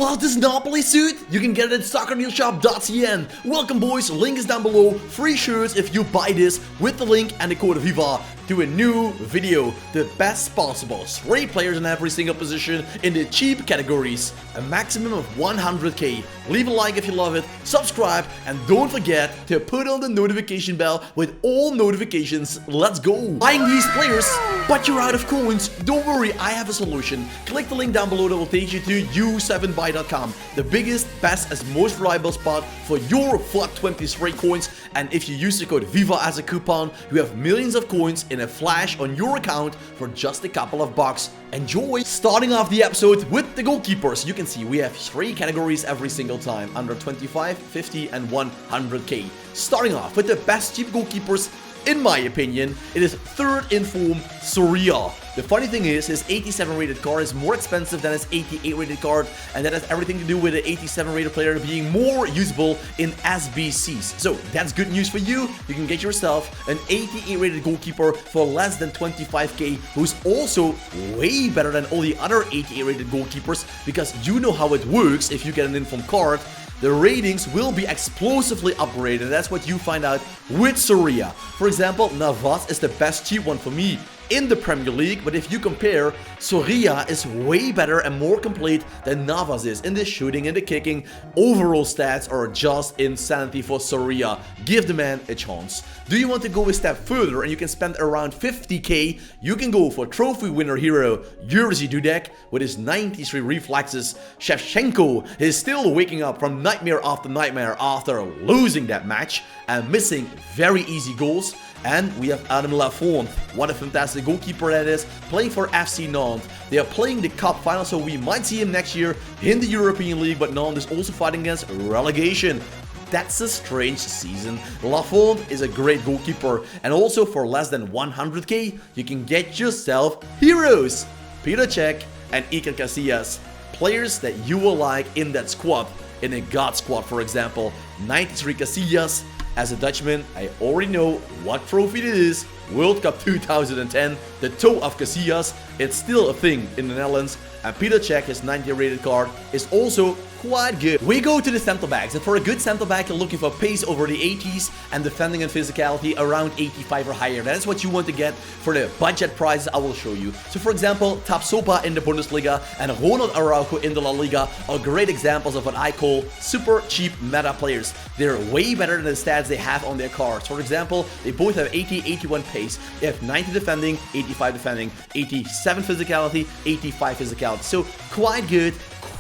love this Napoli suit? You can get it at soccerneilshop.cn. Welcome boys, link is down below. Free shirts if you buy this with the link and the code Viva. To a new video, the best possible. 3 players in every single position in the cheap categories. A maximum of 100k. Leave a like if you love it, subscribe, and don't forget to put on the notification bell with all notifications. Let's go! Buying these players, but you're out of coins. Don't worry, I have a solution. Click the link down below that will take you to u7buy.com. The biggest, best, and most reliable spot for your FUT23 coins. And if you use the code VIVA as a coupon, you have millions of coins in a flash on your account for just a couple of bucks. Enjoy! Starting off the episode with the goalkeepers. You can see we have 3 categories every single time, under 25, 50 and 100k. Starting off with the best cheap goalkeepers, in my opinion, it is 3rd in form, Soria. The funny thing is, his 87 rated card is more expensive than his 88 rated card, and that has everything to do with the 87 rated player being more usable in SBCs. So that's good news for you. You can get yourself an 88 rated goalkeeper for less than 25k, who's also way better than all the other 88 rated goalkeepers, because you know how it works. If you get an inform card, the ratings will be explosively upgraded. That's what you find out with Soria. For example, Navas is the best cheap one for me in the Premier League, but if you compare, Soria is way better and more complete than Navas is in the shooting and the kicking. Overall stats are just insanity for Soria. Give the man a chance. Do you want to go a step further and you can spend around 50k? You can go for trophy winner hero Jerzy Dudek with his 93 reflexes. Shevchenko is still waking up from nightmare after losing that match and missing very easy goals. And we have Adam Lafont. What a fantastic goalkeeper that is, playing for FC Nantes. They are playing the cup final, so we might see him next year in the European League, but Nantes is also fighting against relegation. That's a strange season. Lafont is a great goalkeeper, and also for less than 100k, you can get yourself heroes. Peter Cech and Iker Casillas. Players that you will like in that squad. In a God squad, for example. 93 Casillas. As a Dutchman, I already know what trophy it is. World Cup 2010, the toe of Casillas. It's still a thing in the Netherlands. And Peter Cech, his 90 rated card, is also quite good. We go to the center backs, and for a good center back, you're looking for pace over the 80s and defending and physicality around 85 or higher. That is what you want to get for the budget prices I will show you. So for example, Tapsoba in the Bundesliga and Ronald Araujo in the La Liga are great examples of what I call super cheap meta players. They're way better than the stats they have on their cards. For example, they both have 80, 81 pace. They have 90 defending, 85 defending, 87 physicality, 85 physicality. So quite good,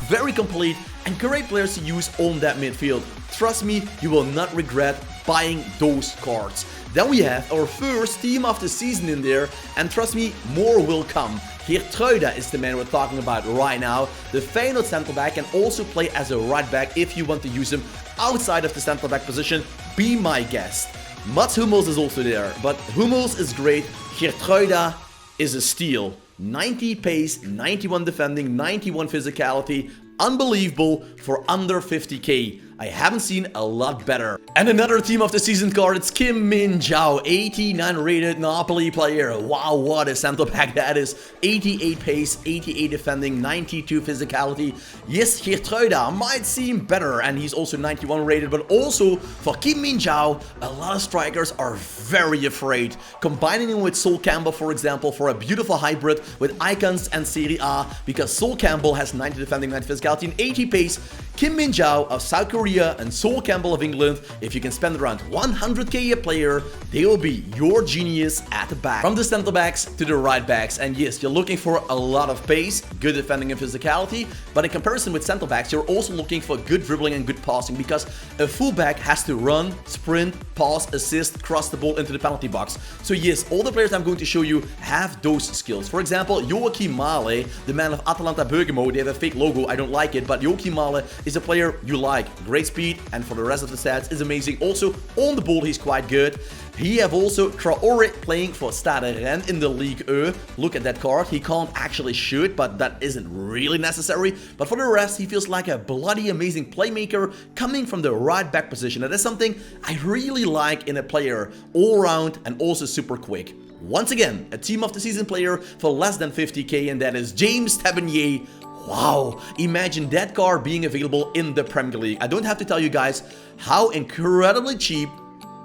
very complete, and great players to use on that midfield. Trust me, you will not regret buying those cards. Then we have our first team of the season in there, and trust me, more will come. Geertruida is the man we're talking about right now. The Feyenoord center back can also play as a right back if you want to use him outside of the center back position. Be my guest. Mats Hummels is also there, but Hummels is great. Geertruida is a steal. 90 pace, 91 defending, 91 physicality. Unbelievable for under 50k. I haven't seen a lot better. And another team of the season card, it's Kim Min-jae, 89 rated Napoli player. Wow, what a center back that is. 88 pace, 88 defending, 92 physicality. Yes, Geertruida might seem better, and he's also 91 rated, but also for Kim Min-jae, a lot of strikers are very afraid. Combining him with Sol Campbell, for example, for a beautiful hybrid with icons and Serie A, because Sol Campbell has 90 defending, 90 physicality, and 80 pace. Kim Min-jae of South Korea and Sol Campbell of England, if you can spend around 100k a player, they will be your genius at the back. From the center backs to the right backs, and yes, you're looking for a lot of pace, good defending and physicality, but in comparison with center backs, you're also looking for good dribbling and good passing, because a fullback has to run, sprint, pass, assist, cross the ball into the penalty box. So yes, all the players I'm going to show you have those skills. For example, Joachim Male, the man of Atalanta Bergamo, they have a fake logo, I don't like it, but Joachim Male is a player you like. Great speed, and for the rest of the stats is amazing. Also, on the ball, he's quite good. He have also Traoré playing for Stade Rennes in the Ligue 1. Look at that card. He can't actually shoot, but that isn't really necessary. But for the rest, he feels like a bloody amazing playmaker coming from the right back position. That is something I really like in a player. All round and also super quick. Once again, a team of the season player for less than 50k, and that is James Tavernier. Wow, imagine that card being available in the Premier League. I don't have to tell you guys how incredibly cheap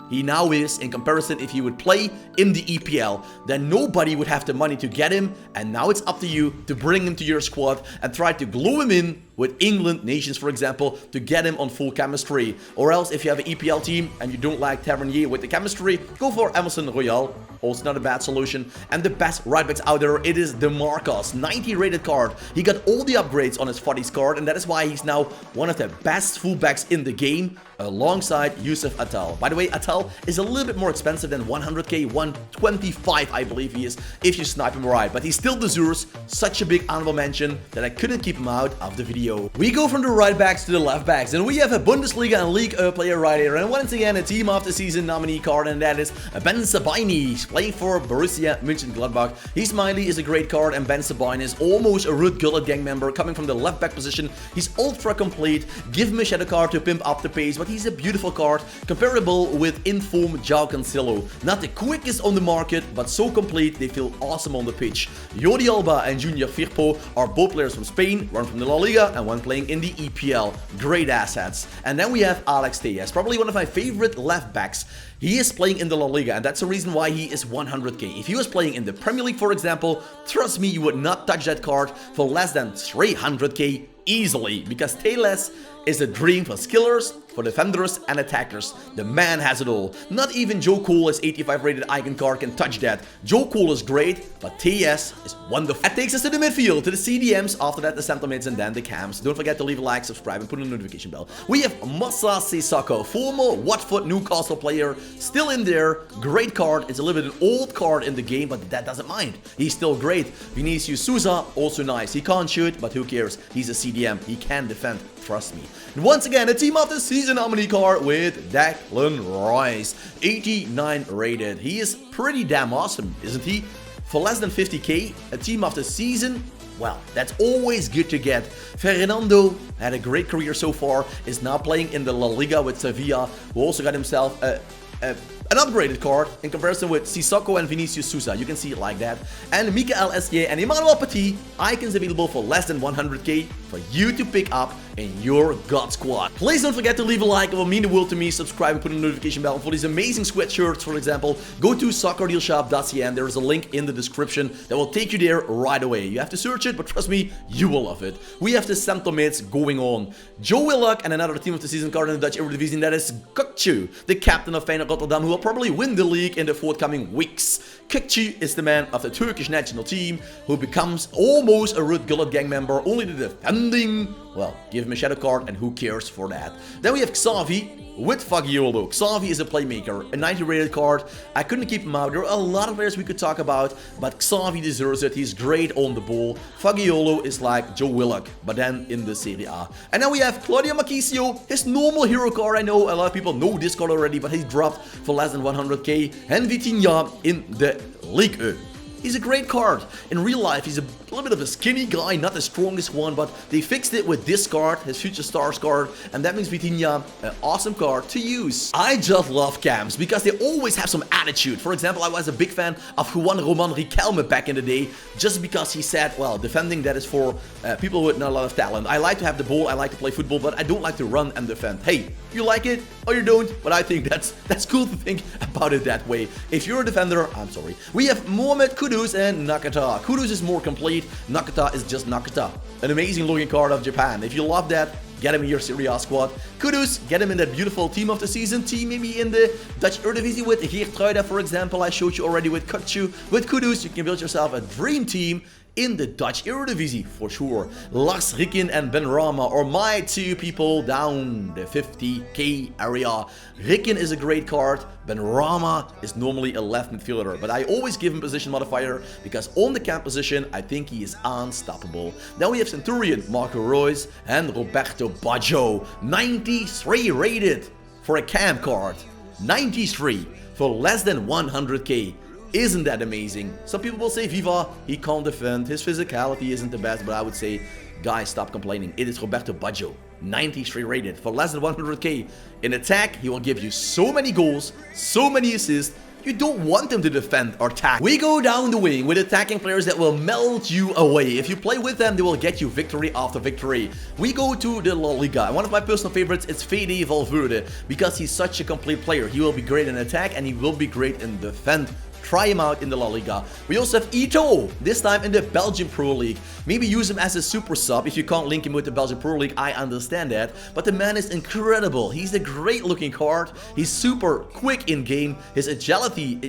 he now is in comparison if he would play in the EPL. Then nobody would have the money to get him, and now it's up to you to bring him to your squad and try to glue him in with England nations, for example, to get him on full chemistry. Or else, if you have an EPL team and you don't like Tavernier with the chemistry, go for Emerson Royal. Also not a bad solution. And the best right backs out there, it is DeMarcus, 90 rated card. He got all the upgrades on his Fuddy's card, and that is why he's now one of the best fullbacks in the game, alongside Yusuf Attal. By the way, Attal is a little bit more expensive than 100k, 125 I believe he is, if you snipe him right. But he still deserves such a big honorable mention that I couldn't keep him out of the video. We go from the right backs to the left backs, and we have a Bundesliga and League player right here, and once again a team of the season nominee card, and that is Ben Sabine. He's playing for Borussia Mönchengladbach. His Smiley is a great card, and Ben Sabine is almost a Ruud Gullit gang member coming from the left back position. He's ultra complete. Give him a shadow card to pimp up the pace, but he's a beautiful card, comparable with Inform João Cancelo. Not the quickest on the market, but so complete they feel awesome on the pitch. Jordi Alba and Junior Firpo are both players from Spain, one from the La Liga and one playing in the EPL. Great assets. And then we have Alex Telles, probably one of my favorite left backs. He is playing in the La Liga, and that's the reason why he is 100k. If he was playing in the Premier League, for example, trust me, you would not touch that card for less than 300k easily, because Telles is a dream for skillers, for defenders and attackers. The man has it all. Not even Joe Cole's 85 rated icon card can touch that. Joe Cole is great, but TS is wonderful. That takes us to the midfield, to the CDMs, after that the center mids, and then the cams. Don't forget to leave a like, subscribe, and put on the notification bell. We have Moussa Sissoko, former Watford Newcastle player, still in there. Great card. It's a little bit an old card in the game, but that doesn't mind. He's still great. Vinicius Souza, also nice. He can't shoot, but who cares? He's a CDM. He can defend. Trust me. And once again, a team of the season nominee card with Declan Rice, 89 rated. He is pretty damn awesome, isn't he? For less than 50k, a team of the season, well, that's always good to get. Fernando had a great career so far, is now playing in the La Liga with Sevilla, who also got himself an upgraded card in comparison with Sissoko and Vinicius Souza. You can see it like that. And Mikael Essier and Emmanuel Petit, icons available for less than 100k for you to pick up in your God squad. Please don't forget to leave a like, it will mean the world to me. Subscribe and put on the notification bell. And for these amazing sweatshirts, for example, go to soccerdealshop.cn. There is a link in the description that will take you there right away. You have to search it, but trust me, you will love it. We have the center mids going on. Joe Willock and another team of the season card in the Dutch Eredivisie, that is Kukçu, the captain of Feyenoord Rotterdam, who will probably win the league in the forthcoming weeks. Kukçu is the man of the Turkish national team, who becomes almost a Ruud Gullit gang member, only the defending. Well, give him a shadow card, and who cares for that? Then we have Xavi with Fagiolo. Xavi is a playmaker, a 90 rated card. I couldn't keep him out. There are a lot of players we could talk about, but Xavi deserves it. He's great on the ball. Fagiolo is like Joe Willock, but then in the Serie A. And then we have Claudio Marchisio, his normal hero card. I know a lot of people know this card already, but he dropped for less than 100k. And Vitinha in the Ligue 1. He's a great card. In real life, he's a little bit of a skinny guy, not the strongest one, but they fixed it with this card, his Future Stars card, and that makes Vitinha an awesome card to use. I just love cams because they always have some attitude. For example, I was a big fan of Juan Roman Riquelme back in the day, just because he said, well, defending, that is for people with not a lot of talent. I like to have the ball, I like to play football, but I don't like to run and defend. Hey, you like it or you don't, but I think that's cool to think about it that way. If you're a defender, I'm sorry. We have Mohamed Kudus and Nakata. Kudus is more complete. Nakata is just Nakata. An amazing looking card of Japan. If you love that, get him in your Serie A squad. Kudus, get him in that beautiful team of the season team, maybe in the Dutch Eredivisie with Geertruida, for example. I showed you already with Kukçu. With Kudus, you can build yourself a dream team in the Dutch Eredivisie, for sure. Lars Ricken and Ben Rama are my two people down the 50k area. Ricken is a great card. Ben Rama is normally a left midfielder, but I always give him position modifier because on the cam position, I think he is unstoppable. Then we have Centurion, Marco Reus, and Roberto Baggio. 93 rated for a cam card. 93 for less than 100k. Isn't that amazing? Some people will say, Viva, he can't defend, his physicality isn't the best, but I would say, guys, stop complaining. It is Roberto Baggio, 93 rated for less than 100k. In attack, he will give you so many goals, so many assists. You don't want them to defend or attack. We go down the wing with attacking players that will melt you away. If you play with them, they will get you victory after victory. We go to the La Liga, and one of my personal favorites is Valverde, because he's such a complete player. He will be great in attack and he will be great in defense. Try him out in the La Liga. We also have Ito, this time in the Belgian Pro League. Maybe use him as a super sub. If you can't link him with the Belgian Pro League, I understand that. But the man is incredible. He's a great looking card. He's super quick in game. His agility,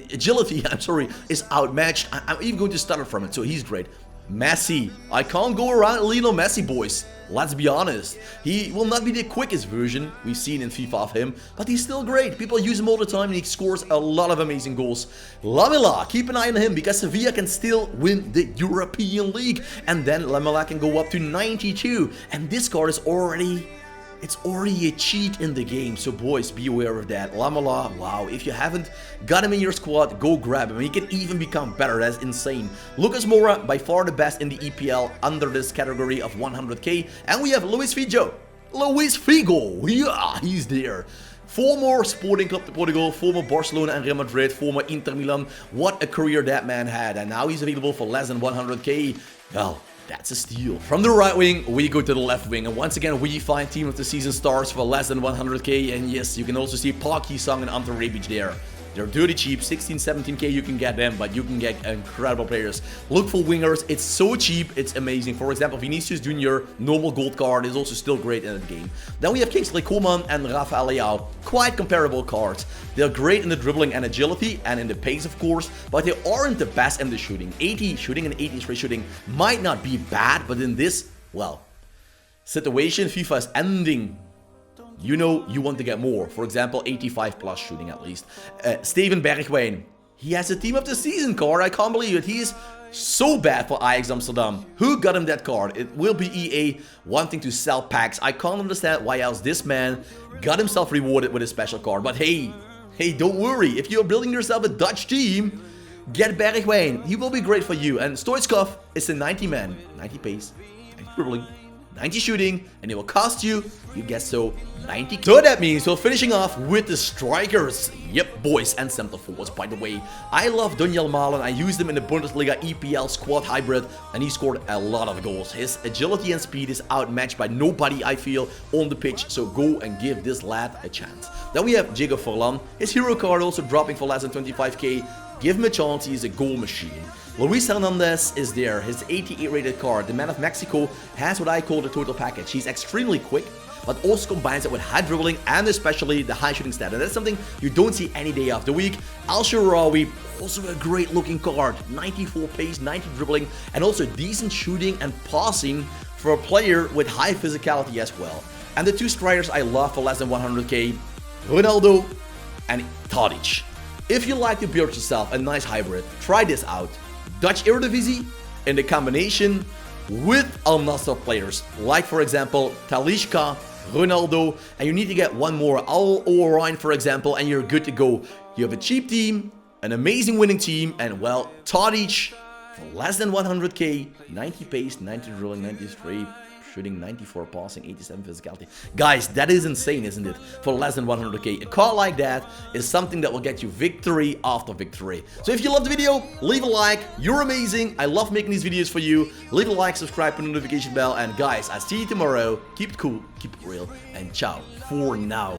is outmatched. I'm even going to stutter from it, so he's great. Messi. I can't go around Lionel Messi, boys. Let's be honest. He will not be the quickest version we've seen in FIFA of him, but he's still great. People use him all the time and he scores a lot of amazing goals. Lamela, keep an eye on him because Sevilla can still win the European League. And then Lamela can go up to 92. And this card is already... It's already a cheat in the game, so boys, be aware of that. Lamela, wow, if you haven't got him in your squad, go grab him. He can even become better, that's insane. Lucas Moura, by far the best in the EPL under this category of 100k. And we have Luis Figo. Luis Figo, yeah, he's there. Former Sporting Club de Portugal, former Barcelona and Real Madrid, former Inter Milan. What a career that man had, and now he's available for less than 100k. Well, that's a steal. From the right wing, we go to the left wing. And once again, we find Team of the Season stars for less than 100k. And yes, you can also see Park Hee-sung and Ante Rebic there. They're dirty cheap, 16, 17k you can get them, but you can get incredible players. Look for wingers, it's so cheap, it's amazing. For example, Vinicius Jr., normal gold card, is also still great in the game. Then we have Kingsley Coman and Rafael Leao, quite comparable cards. They're great in the dribbling and agility, and in the pace of course, but they aren't the best in the shooting. 80 shooting and 83 shooting might not be bad, but in this, well, situation, FIFA is ending. You know you want to get more. For example, 85 plus shooting at least. Steven Bergwijn. He has a Team of the Season card. I can't believe it. He is so bad for Ajax Amsterdam. Who got him that card? It will be EA wanting to sell packs. I can't understand why else this man got himself rewarded with a special card. But hey, don't worry. If you're building yourself a Dutch team, get Bergwijn. He will be great for you. And Stoichkov is a 90 man. 90 pace. 90 dribbling. 90 shooting, and it will cost you, you guess so, 90k. So that means we're finishing off with the strikers. Yep, boys, and center forwards, by the way. I love Daniel Malen. I used him in the Bundesliga EPL squad hybrid, and he scored a lot of goals. His agility and speed is outmatched by nobody, I feel, on the pitch, so go and give this lad a chance. Then we have Diego Forlan. His hero card also dropping for less than 25k. Give him a chance, he's a goal machine. Luis Hernandez is there, his 88 rated card. The man of Mexico has what I call the total package. He's extremely quick, but also combines it with high dribbling and especially the high shooting stat. And that's something you don't see any day of the week. Al Sharawi, also a great looking card. 94 pace, 90 dribbling, and also decent shooting and passing for a player with high physicality as well. And the two strikers I love for less than 100k, Ronaldo and Tadic. If you like to build yourself a nice hybrid, try this out. Dutch Eredivisie in the combination with Al Nassr players, like for example Talisca, Ronaldo, and you need to get one more, Al Orion for example, and you're good to go. You have a cheap team, an amazing winning team, and well, Tadic for less than 100k, 90 pace, 90 drilling, 93 shooting, 94 passing, 87 physicality. Guys, that is insane, isn't it? For less than 100k. A card like that is something that will get you victory after victory. So if you loved the video, leave a like. You're amazing. I love making these videos for you. Leave a like, subscribe, put the notification bell. And guys, I'll see you tomorrow. Keep it cool, keep it real, and ciao for now.